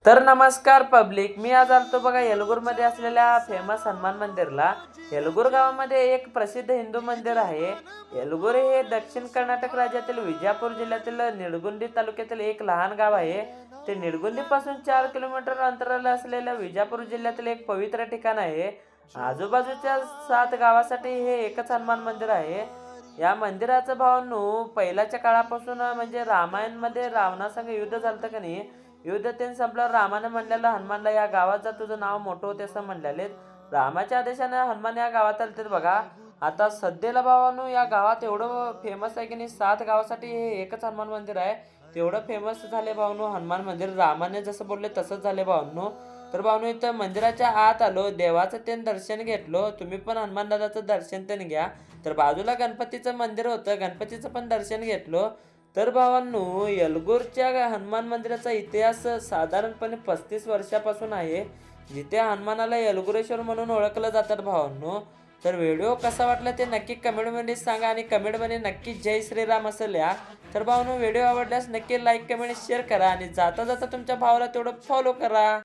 तर नमस्कार पब्लिक, मी आज आलतो बघा येलगूरमध्ये असलेल्या फेमस हनुमान मंदिरला। येलगूर गावामध्ये एक प्रसिद्ध हिंदू मंदिर आहे। येलगूर हे दक्षिण कर्नाटक राज्यातील विजापूर जिल्ह्यातील निडगुंदी तालुक्यातील एक लहान गाव आहे। ते निडगुंदीपासून 4 किलोमीटर अंतराला असलेल्या विजापूर जिल्ह्यातील एक पवित्र ठिकाण आहे। आजूबाजूच्या 7 गावासाठी हे एकच हनुमान मंदिर आहे। या मंदिराचं भावांनो पहिल्याच्या काळापासून म्हणजे रामायणमध्ये रावणासंग युद्ध झालं का नाही, युद्ध ते संपल्यावर रामाने म्हणलेलं हनुमानला या गावात जा, तुझं नाव मोठं होते असं म्हणलेले। रामाच्या आदेशाने हनुमान या गावात आले बघा। आता सध्याला भावांनो या गावात एवढं फेमस आहे की नाही, 7 गावासाठी हे एकच हनुमान मंदिर आहे। तेवढं फेमस झाले भावांनो हनुमान मंदिर, रामाने जसं बोलले तसंच झाले भावांनो। तर भावांनो इथं मंदिराच्या आत आलो, देवाचं ते दर्शन घेतलो। तुम्ही पण हनुमान दादाचं दर्शन ते घ्या। तर बाजूला गणपतीचं मंदिर होतं, गणपतीचं पण दर्शन घेतलो। तर भावांनो येलगूरच्या हनुमान मंदिराचा इतिहास साधारणपणे 35 वर्षापासून आहे, जिथे हनुमानाला येलगुरेश्वर म्हणून ओळखलं जातात भावांनो। तर व्हिडिओ कसा वाटला ते नक्की कमेंटमध्ये सांगा आणि कमेंटमध्ये नक्की जय श्रीराम असं लिहा। तर भावांनो व्हिडिओ आवडल्यास नक्की लाईक कमेंट शेअर करा आणि जाता जाता तुमच्या भावाला तेवढं फॉलो करा।